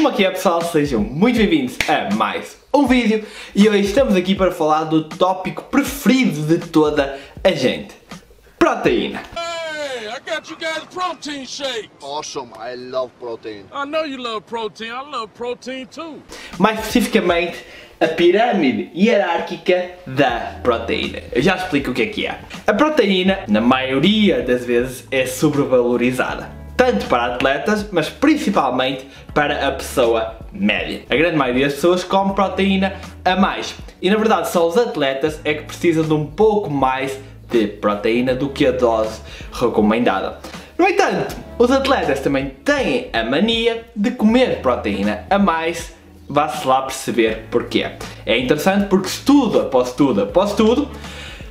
Como aqui é, pessoal? Sejam muito bem-vindos a mais um vídeo e hoje estamos aqui para falar do tópico preferido de toda a gente: proteína. Hey, I got you guys protein shake. Awesome, I love protein. I know you love protein. I love protein too. Mais especificamente, a pirâmide hierárquica da proteína. Eu já explico o que é. A proteína, na maioria das vezes, é sobrevalorizada. Tanto para atletas, mas principalmente para a pessoa média. A grande maioria das pessoas come proteína a mais. E na verdade só os atletas é que precisam de um pouco mais de proteína do que a dose recomendada. No entanto, os atletas também têm a mania de comer proteína a mais. Vá-se lá perceber porquê. É interessante porque estudo após estudo,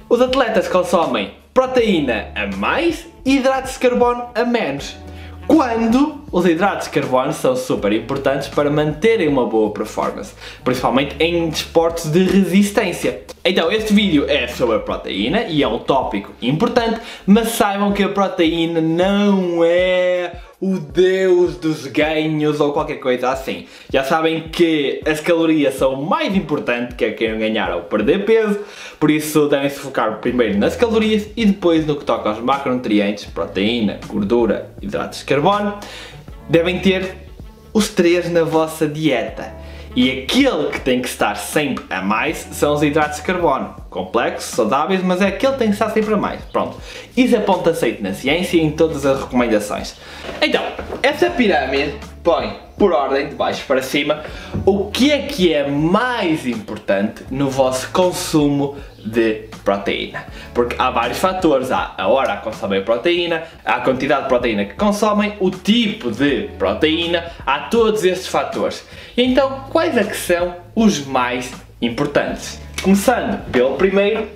os atletas consomem proteína a mais e hidratos de carbono a menos, quando os hidratos de carbono são super importantes para manterem uma boa performance, principalmente em desportos de resistência. Então este vídeo é sobre a proteína e é um tópico importante, mas saibam que a proteína não é o deus dos ganhos ou qualquer coisa assim. Já sabem que as calorias são o mais importante, quer queiram ganhar ou perder peso, por isso devem se focar primeiro nas calorias e depois no que toca aos macronutrientes, proteína, gordura, hidratos de carbono, devem ter os três na vossa dieta. E aquele que tem que estar sempre a mais são os hidratos de carbono. Complexos, saudáveis, mas é aquele que tem que estar sempre a mais. Pronto. Isso é ponto aceito na ciência e em todas as recomendações. Então, essa pirâmide põe, por ordem, de baixo para cima, o que é mais importante no vosso consumo de proteína. Porque há vários fatores, há a hora a consomem proteína, há a quantidade de proteína que consomem, o tipo de proteína, há todos estes fatores. Então, quais é que são os mais importantes? Começando pelo primeiro.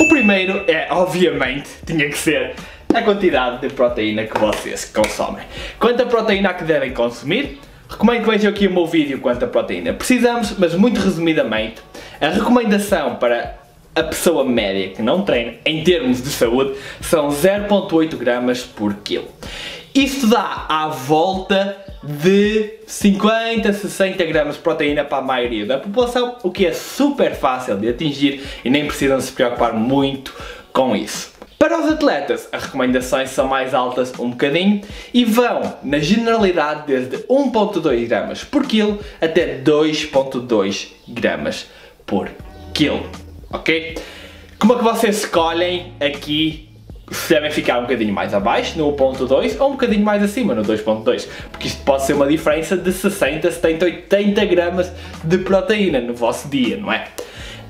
O primeiro é, obviamente, tinha que ser a quantidade de proteína que vocês consomem. Quanta proteína que devem consumir? Recomendo que vejam aqui o meu vídeo quanta proteína precisamos, mas muito resumidamente, a recomendação para a pessoa média que não treina, em termos de saúde, são 0,8 gramas por quilo. Isto dá à volta de 50 a 60 gramas de proteína para a maioria da população, o que é super fácil de atingir e nem precisam se preocupar muito com isso. Para os atletas, as recomendações são mais altas um bocadinho e vão, na generalidade, desde 1,2 gramas por quilo até 2,2 gramas por quilo. Ok? Como é que vocês escolhem aqui se devem ficar um bocadinho mais abaixo, no 1.2, ou um bocadinho mais acima, no 2.2? Porque isto pode ser uma diferença de 60, 70, 80 gramas de proteína no vosso dia, não é?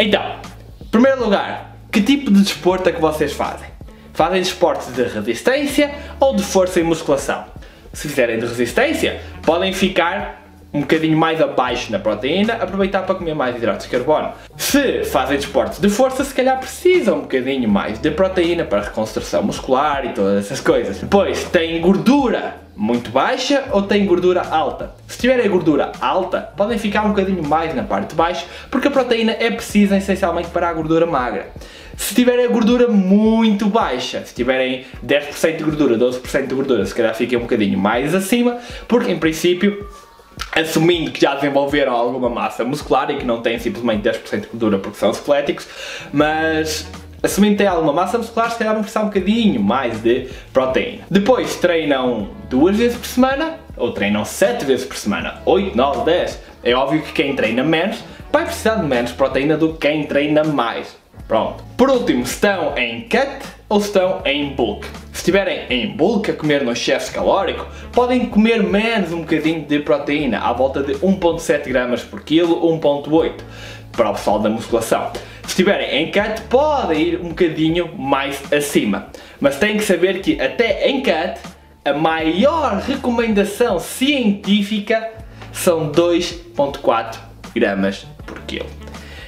Então, em primeiro lugar, que tipo de desporto é que vocês fazem? Fazem desportos de resistência ou de força e musculação? Se fizerem de resistência, podem ficar um bocadinho mais abaixo na proteína, aproveitar para comer mais hidratos de carbono. Se fazem desportos de força, se calhar precisam um bocadinho mais de proteína para reconstrução muscular e todas essas coisas. Depois, têm gordura muito baixa ou têm gordura alta? Se tiverem gordura alta, podem ficar um bocadinho mais na parte de baixo, porque a proteína é precisa essencialmente para a gordura magra. Se tiverem a gordura muito baixa, se tiverem 10% de gordura, 12% de gordura, se calhar fiquem um bocadinho mais acima, porque em princípio, assumindo que já desenvolveram alguma massa muscular e que não têm simplesmente 10% de gordura porque são esqueléticos, mas assumindo que têm alguma massa muscular, se calhar vão precisar um bocadinho mais de proteína. Depois treinam 2 vezes por semana, ou treinam 7 vezes por semana, 8, 9, 10. É óbvio que quem treina menos vai precisar de menos proteína do que quem treina mais. Pronto. Por último, estão em cut ou estão em bulk? Se estiverem em bulk a comer no excesso calórico, podem comer menos um bocadinho de proteína, à volta de 1,7 gramas por quilo, 1,8 para o pessoal da musculação. Se estiverem em cut, podem ir um bocadinho mais acima, mas têm que saber que até em cut, a maior recomendação científica são 2,4 gramas por quilo.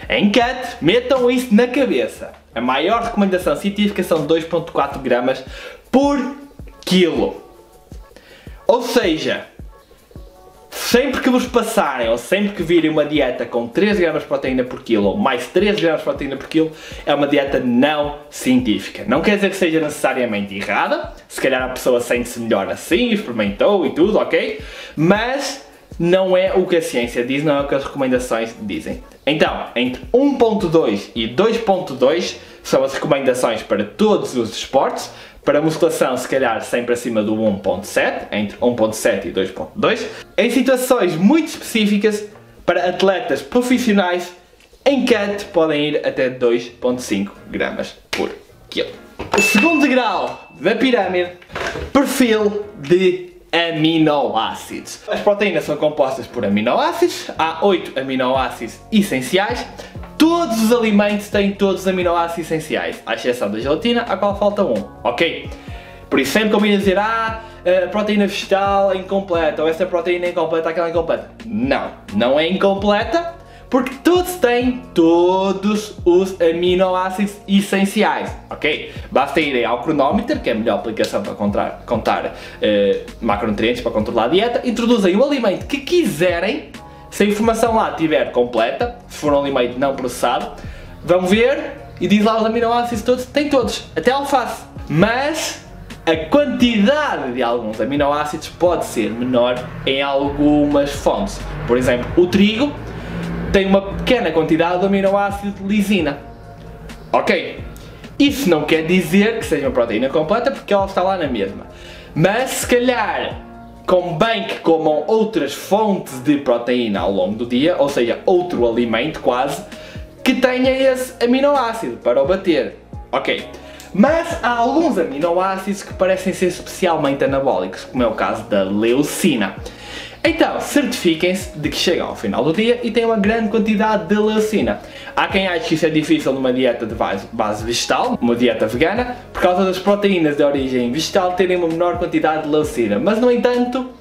Em cut, metam isso na cabeça. A maior recomendação científica são 2,4 gramas por quilo. Ou seja, sempre que vos passarem ou sempre que virem uma dieta com 3 gramas de proteína por quilo ou mais 3 gramas de proteína por quilo, é uma dieta não científica. Não quer dizer que seja necessariamente errada, se calhar a pessoa sente-se melhor assim, experimentou e tudo, ok? Mas não é o que a ciência diz, não é o que as recomendações dizem. Então, entre 1.2 e 2.2 são as recomendações para todos os esportes. Para musculação, se calhar sempre acima do 1.7, entre 1.7 e 2.2. Em situações muito específicas, para atletas profissionais, em cut podem ir até 2.5 gramas por quilo. O segundo grau da pirâmide, perfil de aminoácidos. As proteínas são compostas por aminoácidos, há 8 aminoácidos essenciais. Todos os alimentos têm todos os aminoácidos essenciais, à exceção da gelatina, a qual falta um, ok? Por isso sempre combina dizer, a proteína vegetal é incompleta, ou essa proteína é incompleta, aquela é incompleta. Não, não é incompleta, porque todos têm todos os aminoácidos essenciais, ok? Basta irem ao cronómetro, que é a melhor aplicação para contar macronutrientes, para controlar a dieta, introduzem o alimento que quiserem. Se a informação lá estiver completa, se for um alimento não processado, vão ver e diz lá os aminoácidos todos, tem todos, até alface. Mas a quantidade de alguns aminoácidos pode ser menor em algumas fontes. Por exemplo, o trigo tem uma pequena quantidade de aminoácido lisina. Ok? Isso não quer dizer que seja uma proteína completa, porque ela está lá na mesma. Mas se calhar convém que comam outras fontes de proteína ao longo do dia, ou seja, outro alimento quase, que tenha esse aminoácido para o bater. Ok. Mas há alguns aminoácidos que parecem ser especialmente anabólicos, como é o caso da leucina. Então, certifiquem-se de que chegam ao final do dia e têm uma grande quantidade de leucina. Há quem ache que isso é difícil numa dieta de base vegetal, uma dieta vegana, por causa das proteínas de origem vegetal terem uma menor quantidade de leucina. Mas, no entanto,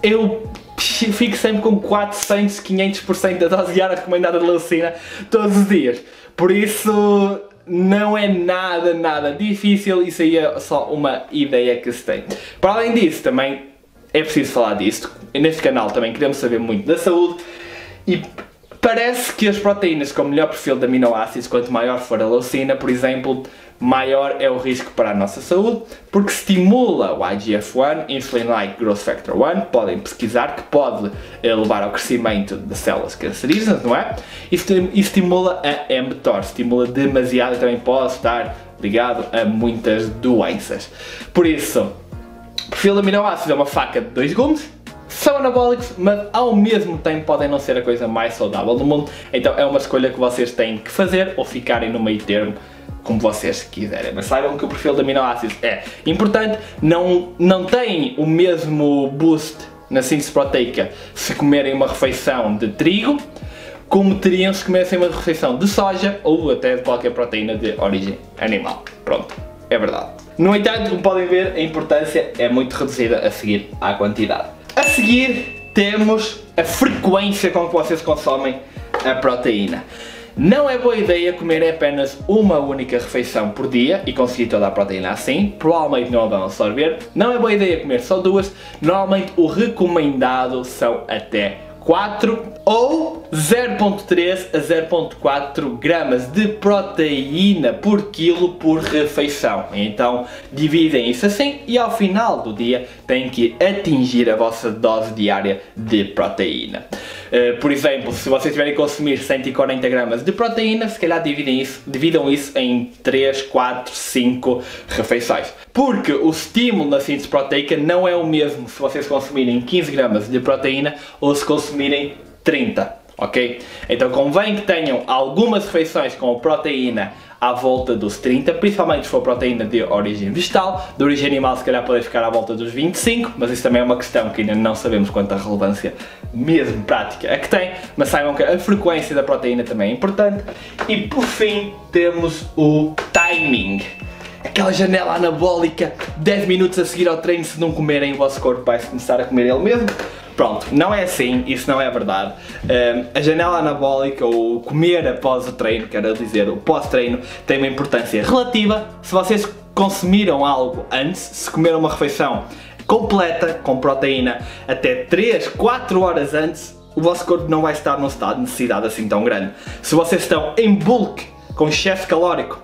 eu fico sempre com 400, 500% da dose diária recomendada de leucina todos os dias. Por isso, não é nada difícil, isso aí é só uma ideia que se tem. Para além disso, também é preciso falar disto. Neste canal também queremos saber muito da saúde e parece que as proteínas com melhor perfil de aminoácidos, quanto maior for a leucina, por exemplo, maior é o risco para a nossa saúde, porque estimula o IGF-1, Insulin-like Growth Factor 1, podem pesquisar, que pode levar ao crescimento de células cancerígenas, não é? E estimula a mTOR, estimula demasiado e também pode estar ligado a muitas doenças. Por isso, o perfil de aminoácidos é uma faca de dois gumes, são anabólicos, mas ao mesmo tempo podem não ser a coisa mais saudável do mundo, então é uma escolha que vocês têm que fazer ou ficarem no meio termo, como vocês quiserem. Mas saibam que o perfil de aminoácidos é importante, não tem o mesmo boost na síntese proteica se comerem uma refeição de trigo, como teriam se comessem uma refeição de soja ou até de qualquer proteína de origem animal. Pronto, é verdade. No entanto, como podem ver, a importância é muito reduzida a seguir à quantidade. A seguir temos a frequência com que vocês consomem a proteína. Não é boa ideia comer apenas uma única refeição por dia e conseguir toda a proteína assim, provavelmente não a vão absorver. Não é boa ideia comer só duas, normalmente o recomendado são até 4 ou 0.3 a 0.4 gramas de proteína por quilo por refeição. Então dividem isso assim e ao final do dia têm que atingir a vossa dose diária de proteína. Por exemplo, se vocês tiverem a consumir 140 gramas de proteína, se calhar dividam isso em 3, 4, 5 refeições. Porque o estímulo na síntese proteica não é o mesmo se vocês consumirem 15 gramas de proteína ou se consumirem 30, ok? Então convém que tenham algumas refeições com proteína à volta dos 30, principalmente se for proteína de origem vegetal. De origem animal se calhar pode ficar à volta dos 25, mas isso também é uma questão que ainda não sabemos quanta relevância mesmo prática é que tem, mas saibam que a frequência da proteína também é importante. E por fim temos o timing. Aquela janela anabólica, 10 minutos a seguir ao treino, se não comerem o vosso corpo vai começar a comer ele mesmo. Pronto, não é assim, isso não é verdade. A janela anabólica, ou comer após o treino, quero dizer, o pós-treino, tem uma importância relativa. Se vocês consumiram algo antes, se comeram uma refeição completa, com proteína, até 3, 4 horas antes, o vosso corpo não vai estar num estado de necessidade assim tão grande. Se vocês estão em bulk, com excesso calórico,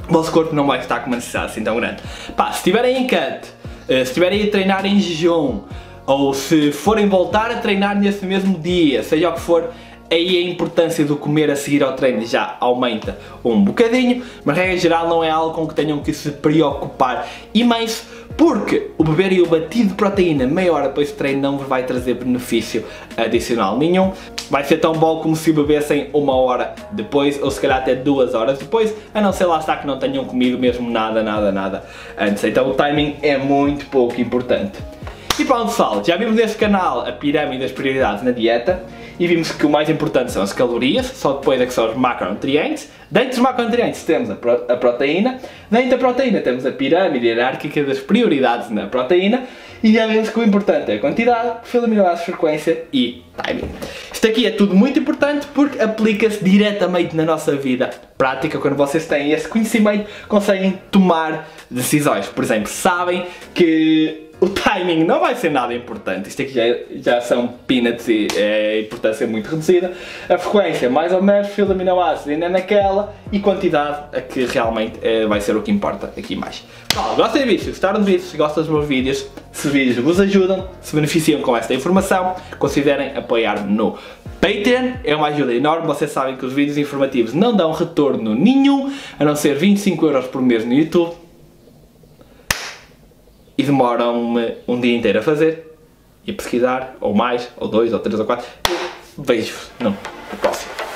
o vosso corpo não vai estar com uma necessidade assim tão grande. Pá, se estiverem em cut, se estiverem a treinar em jejum, ou se forem voltar a treinar nesse mesmo dia, seja o que for, aí a importância do comer a seguir ao treino já aumenta um bocadinho, mas regra geral não é algo com que tenham que se preocupar imenso, porque o beber o batido de proteína meia hora depois do treino não vos vai trazer benefício adicional nenhum. Vai ser tão bom como se bebessem 1 hora depois, ou se calhar até 2 horas depois, a não ser lá está que não tenham comido mesmo nada antes. Então o timing é muito pouco importante. E pronto pessoal, já vimos neste canal a pirâmide das prioridades na dieta e vimos que o mais importante são as calorias, só depois é que são os macronutrientes. Dentro dos macronutrientes temos a proteína, dentro da proteína temos a pirâmide hierárquica das prioridades na proteína e já vimos que o importante é a quantidade, fio de aminoácidos, frequência e timing. Isto aqui é tudo muito importante porque aplica-se diretamente na nossa vida prática. Quando vocês têm esse conhecimento, conseguem tomar decisões. Por exemplo, sabem que o timing não vai ser nada importante, isto aqui já são peanuts e a importância é muito reduzida. A frequência, mais ou menos, fio de aminoácidos ainda é naquela, e quantidade, a que realmente vai ser o que importa aqui mais. Pessoal, gostem do vídeo, se gostaram do vídeo, se gostam dos meus vídeos, se os vídeos vos ajudam, se beneficiam com esta informação, considerem apoiar-me no Patreon, é uma ajuda enorme. Vocês sabem que os vídeos informativos não dão retorno nenhum, a não ser 25€ por mês no YouTube. E demoram-me um dia inteiro a fazer e a pesquisar, ou mais, ou 2, ou 3, ou 4. Vejo-vos no próximo.